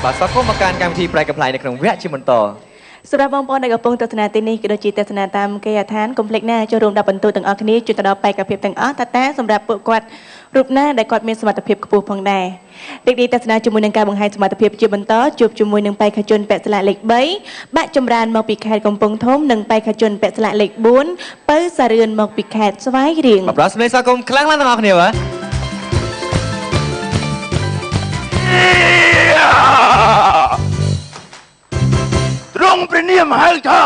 បាទសកលមកការវិធីប្រែកំប្លែងនៅក្នុងវគ្គជាបន្តសម្រាប់បងប្អូនដែលកំពុងទស្សនាទីនេះក៏ដូចជាទស្សនាតាមគេអាឋានកុំភ្លេចណាចូលរួមដល់បន្ទូទាំងអស់គ្នាជួយទៅដល់បេក្ខភាពទាំងអស់តែសម្រាប់ពួកគាត់រូបណាដែលគាត់មានសមត្ថភាពខ្ពស់ផងដែររីករាយទស្សនាជាមួយនឹងការបង្ហាញសមត្ថភាពជាបន្តជួបជាមួយនឹងបេក្ខជនពាក់ស្លាកលេខ3បាក់ចម្រើនមកពីខេត្តកំពង់ធំនិងបេក្ខជនពាក់ស្លាកលេខ4ពៅសារឿនមកពីខេត្តស្វាយរៀងបាទប្រសិទ្ធសកលខ្លាំងណាស់ទាំងអស់គ្នាបាទទ្រង់ព្រះនាមហៅថា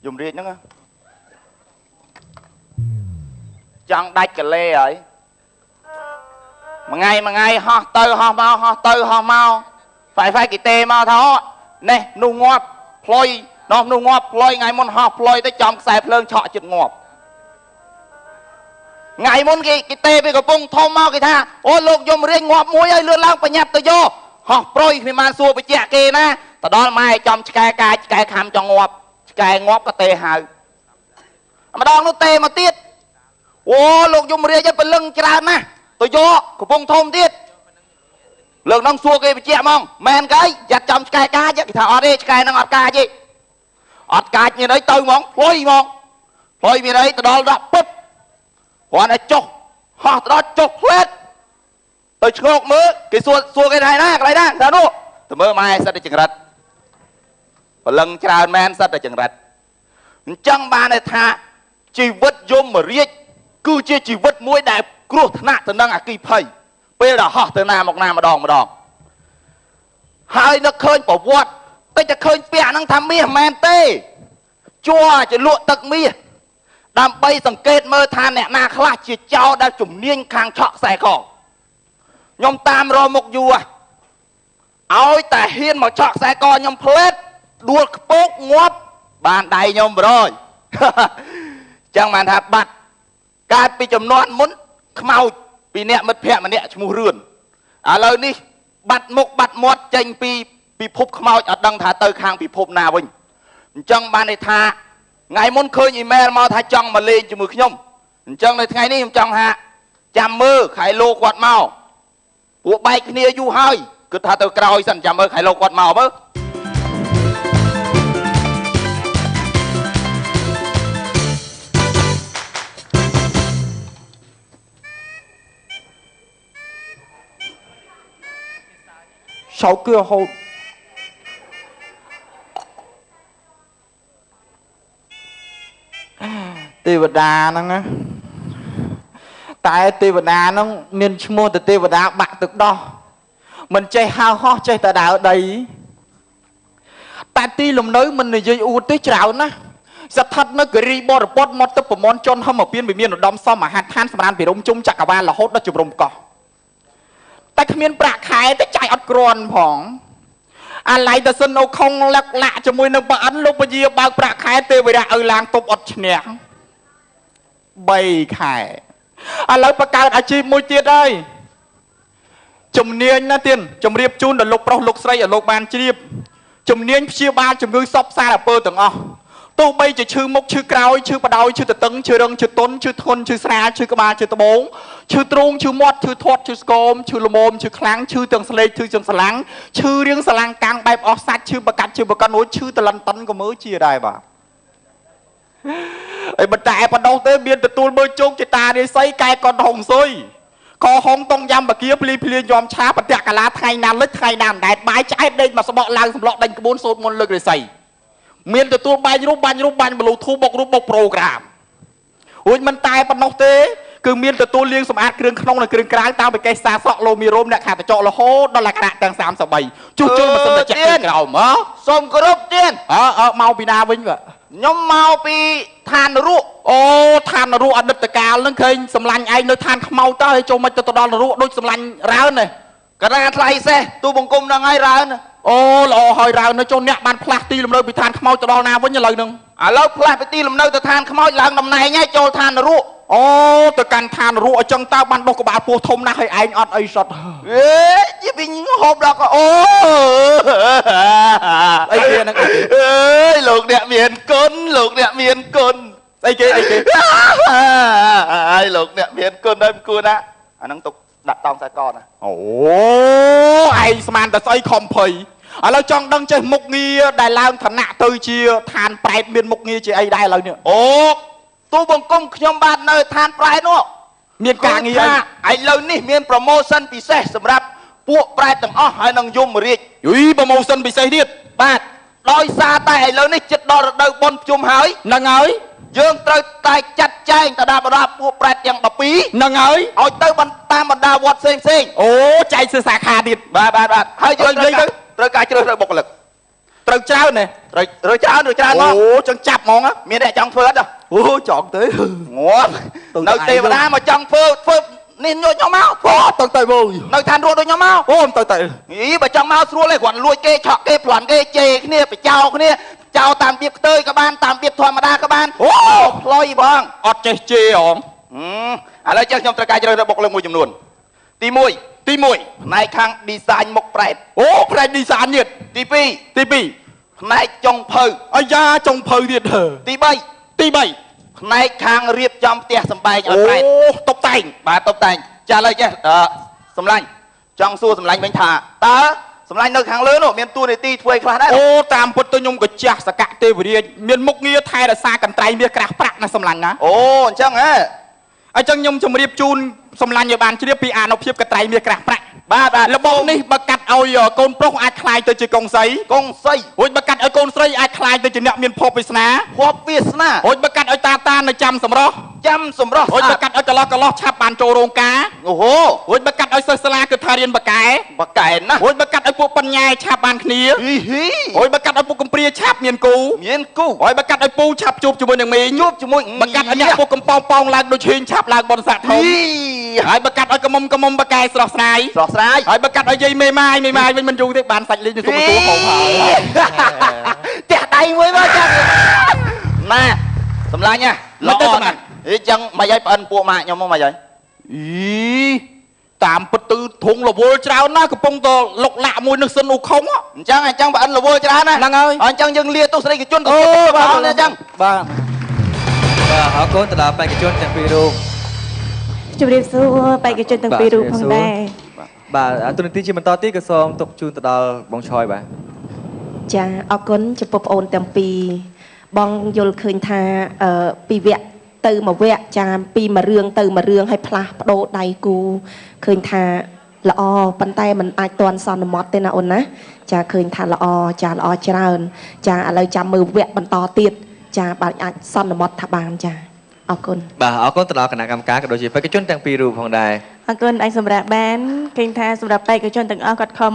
យំរាជហ្នឹងចង់ដាច់កលេហើយមួយថ្ងៃហោះទៅហោះមកហោះទៅហោះមកហ្វាយគីតេមកថានេះនោះងាប់ផ្លុយនោះងាប់ផ្លុយថ្ងៃមុនហោះផ្លុយទៅចំខ្សែភ្លើងឆក់ចិត្តងាប់ថ្ងៃមុនគេតេពីកំពង់ធំមកគេថាអូលោកយមរាជងាប់មួយហើយលឿនឡើងបញ្ញាប់ទៅយកហោះប្រុយគ្មានបានសួរបញ្ជាក់គេណាទៅដល់ម៉ែចំឆ្កែកាយឆ្កែខំចង់ងាប់ឆ្កែងាប់ក៏ទេហៅម្ដងនោះទេមកទៀតអូលោកយមរាជឲ្យពលឹងច្រើនណាស់ទៅយកកំពង់ធំទៀតលើកនឹងសួរគេបញ្ជាក់ហ្មងមែនគេយ៉ាត់ចំឆ្កែកាយគេថាអត់ទេឆ្កែនឹងអត់កាយទេអត់កាយមានអីទៅហ្មងផ្លុយមានអីទៅដល់ដាក់ពុបគាត់ឲ្យចុះហោះទៅដល់ចុះផ្លែតទៅឆ្ងោកមើលគេសួរគេថាណាកន្លែងណាថានោះទៅមើលម៉ែសិតតែចង្រិតបលឹងច្រើនមែនសិតតែចង្រិតអញ្ចឹងបានថាជីវិតយមរាជគឺជាជីវិតមួយដែលគ្រោះថ្នាក់ទៅនឹងអគិភ័យពេលដែលហោះទៅណាមកណាម្ដងហើយនឹកឃើញប្រវត្តិតែឃើញពាក្យហ្នឹងថាមាសមែនទេជួជាលក់ទឹកមាសដើម្បីសង្កេតមើលថាអ្នកណាខ្លះជាចោរដែលជំនាញខាងឆក់ខ្សែកខ្ញុំតាមរមុខយូរឲ្យតែហ៊ានមកឆក់ខ្សែកខ្ញុំផ្លេតដួលខ្ពកងាប់បានដៃខ្ញុំប្រយចឹងបានថាបាត់កើតពីចំនួនមុនខ្មោចពីអ្នកមិត្តភ័ក្ដិម្នាក់ឈ្មោះរឿនឥឡូវនេះបាត់មុខបាត់មាត់ចេញពីពិភពខ្មោចអត់ដឹងថាទៅខាងពិភពណាវិញអញ្ចឹងបានន័យថាថ្ងៃមុនឃើញអ៊ីមែលមកថាចង់មកលេងជាមួយខ្ញុំអញ្ចឹងនៅថ្ងៃនេះខ្ញុំចង់ថាចាំមើលខែលោកគាត់មកពួកបែកគ្នាយូរហើយគិតថាទៅក្រោយសិនចាំមើលខែលោកគាត់មកមើលសោកគឺហូតទេវតាហ្នឹងណាតែទេវតាហ្នឹងមានឈ្មោះតែទេវតាបាក់ទឹកដោះមិនចេះហៅហោះចេះតែដើរដីតែទីលំនៅមិននិយាយអួតទេច្រើនណាស់ស្ថិតនៅគិរីបរពតមកទឹកប្រមន់ជន់ហឹមពៀនវិមានឧត្តមសមមហាឋានសម្រាប់ពិរមជុំចក្រវាលរហូតដល់ជំរំកោះតែគ្មានប្រាក់ខែតែចាយអត់គ្រាន់ផងអាឡៃតសិនអូខុងលឹកលាក់ជាមួយនឹងប្រអិនលោកពជាបើកប្រាក់ខែទេវរៈឲ្យឡើងទប់អត់ឈ្នះ3ខែឥឡូវបង្កើតអាជីពមួយទៀតហើយជំនាញណាទៀតជំរាបជូនដល់លោកប្រុសលោកស្រីឲ្យលោកបានជ្រាបជំនាញព្យាបាលជំងឺសពសារអំពើទាំងអស់ទោះបីជាឈឺមុខឈឺក្រោយឈឺបដ ாய் ឈឺតតឹងឈឺរឹងឈឺទន់ឈឺធ្ងន់ឈឺស្រាលឈឺក្បាលឈឺត្បូងឈឺទ្រូងឈឺមាត់ឈឺធាត់ឈឺស្គមឈឺល្មមឈឺខ្លាំងឈឺទាំងស្លេកឈឺទាំងស្លាំងឈឺរៀងស្លាំងកាំងបែបអស់សាច់ឈឺបកាត់ឈឺបកាត់នោះឈឺតលិនតិនក៏មើលជាដែរបាទអីមិនតែបដោះទេមានទទួលមើលជោគជាតារាសីកែកនហុងសុយកហុងតុងយ៉ាំបាគៀភ្លីយំឆាបតកាឡាថ្ងៃណាលិចថ្ងៃណាមិនដែរបាយឆ្អែតដេកមកស្បកឡើងសម្លក់ដេញក្បួនសូត្រមន្តលើករាសីមានទទួលបាញ់រូបបាញ់បលូធូបុករូបបុកប្រូក្រាមរួចមិនតែប៉ុណ្ណោះទេគឺមានទទួលលាងសម្អាតគ្រឿងក្នុងនិងគ្រឿងក្រៅតាមបេកេសាសក់លោមីរ៉ូមអ្នកខាតចករហូតដល់លក្ខណៈទាំង33ជួសជុលមិនសិនតែចាក់ក្រោមហ៎សូមគោរពទៀតមកពីណាវិញខ្ញុំមកពីឋានរក់អូឋានរក់អតីតកាលហ្នឹងឃើញសម្លាញ់ឯងនៅឋានខ្មៅទៅហើយចូលមិនទៅដល់នរកដូចសម្លាញ់រើនទេកណ្ដាលថ្លៃសេះទូបង្គំហ្នឹងហើយរើនអូល្អហើយរើននៅចូលអ្នកបានផ្លាស់ទីលំនៅពីឋានខ្មៅទៅដល់ណាវិញឥឡូវហ្នឹងឥឡូវផ្លាស់ពីទីលំនៅទៅឋានខ្មៅឡើងតំណែងហើយចូលឋានរក់អូទៅកាន់ឋានរក់អញ្ចឹងតើបានដុសក្បាលពោះធំណាស់ហើយឯងអត់អីសតអេយីវិញហូបដល់អូអីគេហ្នឹងអើយលោកអ្នកមានគុណលោកអ្នកមានគុណអីគេអើយលោកអ្នកមានគុណហើយគួរណាអាហ្នឹងទុក ដាក់តង់ខ្សែកណាអូឯងស្មានតែស្អីខំភ័យឥឡូវចង់ដឹងចេះមុខងារដែលឡើងឋានៈទៅជាឋានប្រែតមានមុខងារជាអីដែរឥឡូវនេះអូទូបង្គំខ្ញុំបាទនៅឋានប្រែតនោះមានការងារឥឡូវនេះមាន promotion ពិសេសសម្រាប់ពួកប្រែតទាំងអស់ហើយនឹងយមរាជយី promotion ពិសេសទៀតបាទដោយសារតែឥឡូវនេះចិត្តដល់រដូវបុណ្យភ្ជុំហើយនឹងហើយយើងត្រូវតែចាត់ចែងទៅដល់បណ្ដាពួកប្រែតទាំង12នឹងហើយឲ្យទៅតាមបណ្ដាវត្តផ្សេងអូចែកសិសាខាទៀតបាទហើយយើងនិយាយទៅត្រូវការជ្រើសរើសបុគ្គលិកត្រូវច្រើនណាត្រូវច្រើនមកអូចង់ចាប់ហ្មងមានអ្នកចង់ធ្វើអត់អូចង់ទៅងាប់នៅទេវតាមកចង់ធ្វើនេះញញមកអូទៅបងនៅឋានរស់ដូចញមកអូទៅអីបើចង់មកស្រួលទេគ្រាន់លួចគេឆក់គេប្លន់គេជេរគ្នាបចោគ្នាចោលតាមពីផ្ទើយក៏បានតាមពីធម្មតាក៏បានអូផ្លុយបងអត់ចេះជេរហងឥឡូវចេះខ្ញុំត្រូវការជ្រើសរើសបុគ្គលិកមួយចំនួនទី1ផ្នែកខាង design មុខប្រែតអូផ្នែក design ទៀតទី2ផ្នែកចុងភៅអាយ៉ាចុងភៅទៀតទី3ផ្នែកខាងរៀបចំផ្ទះសម្បែងឲ្យប្រែតអូតុបតែងបាទតុបតែងចាឥឡូវចេះសម្លាញ់ចង់សួរសម្លាញ់វិញថាតើសម្លាញ់នៅខាងលើនោះមានតួនាទីធ្វើឲ្យខ្លះដែរអូតាមពុតទៅខ្ញុំក៏ចាស់សកៈទេវរាជមានមុខងារថែរក្សាកន្ត្រៃមាសក្រាស់ប្រាក់ណាសម្លាញ់ណាអូអញ្ចឹងហ៎អញ្ចឹងខ្ញុំជម្រាបជូនសម្លាញ់ឲ្យបានជ្រាបពីអានុភាពកន្ត្រៃមាសក្រាស់ប្រាក់បាទរបបនេះបើកាត់ឲ្យកូនប្រុសអាចคลายទៅជាកុងសីរួចបើកាត់ឲ្យកូនស្រីអាចคลายទៅជាអ្នកមានភពវាសនារួចបើកាត់ឲ្យតានៅចាំសម្រស់រួចបើកាត់ឲ្យកន្លោះឆាប់បានចូលរោងការអូហូរួចបើកាត់ឲ្យសិស្សសាលាគឺថារៀនបកែណារួចបើកាត់ឲ្យពួកបញ្ញាឆាប់បានគ្នារួចបើកាត់ឲ្យពួកកំព្រាឆាប់មានគូរួចបើកាត់ឲ្យពូឆាប់ជួបជាមួយនឹងមីងបើកាត់ឲ្យអ្នកពួកកំប៉ោងឡើងដូចឈេងឆាប់ឡើងបនស័កធំហើយបើកាត់ឲ្យកមុំបកែស្រស់ស្រាយហើយបើកាត់ឲ្យយាយមេម៉ាយវិញមិនយូរទេបានសាច់លីងទៅសុំទទួលហូបហើយផ្ទះដៃមួយមកចាណាសម្លាញ់ណាល្អណាស់អញ្ចឹងមិនឲ្យប្អិនពួកម៉ាក់ខ្ញុំមកមិនឲ្យអីតាមពិតទៅធុងរវល់ច្រើនណាស់កំពុងតែលុកលាក់មួយនឹងសិនអ៊ូខុងអញ្ចឹងប្អិនរវល់ច្រើនណាស់ហ្នឹងហើយអញ្ចឹងយើងលាទស្សនិកជនទៅបាទអញ្ចឹងបាទអរគុណទៅដល់បេក្ខជនទាំងពីររូប ជម្រាបសួរបេក្ខជនទាំងពីររូបផងដែរបាទទូនាទីជាបន្តទៀតក៏សូមទុកជូនទៅដល់បងឆយបាទចាអរគុណចំពោះបងអូនទាំងពីរបងយល់ឃើញថាពីវគ្គទៅមួយវគ្គចាពីមួយរឿងទៅមួយរឿងឲ្យផ្លាស់ប្ដូរដៃគូឃើញថាល្អប៉ុន្តែมันអាចតន់សន្មត់ទេណាអូនណាចាឃើញថាល្អល្អច្រើនចាឥឡូវចាំមើលវគ្គបន្តទៀតចាបាទអាចសន្មត់ថាបានចាអរគុណបាទអរគុណទៅដល់គណៈកម្មការក៏ដូចជាបេក្ខជនទាំងពីររូបផងដែរអរគុណឯងសម្រាប់បានឃើញថាសម្រាប់បេក្ខជនទាំងអស់គាត់ខំ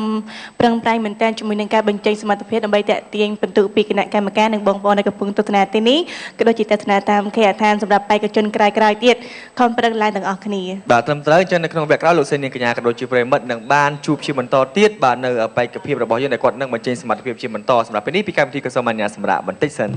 ប្រឹងប្រែងមែនទែនជាមួយនឹងការបញ្ចេញសមត្ថភាពដើម្បីតាក់ទាញពិន្ទុពីគណៈកម្មការនិងបងប្អូនដែលកំពុងទស្សនាទីនេះក៏ដូចជាទស្សនាតាមគេហដ្ឋានសម្រាប់បេក្ខជនក្រោយៗទៀតខំប្រឹងឡើងទាំងអស់គ្នាបាទត្រឹមត្រូវអញ្ចឹងនៅក្នុងវគ្គក្រោយលោកសេនាងកញ្ញាក៏ដូចជាប្រិមិត្តនឹងបានជួបជាបន្តទៀតបាទនៅបេក្ខភាពរបស់យើងដែលគាត់នឹងបញ្ចេញសមត្ថភាពជាបន្តសម្រាប់ពេលនេះពីកម្មវិធីក៏សូមអនុញ្ញាតសម្រាប់បន្តិចសិន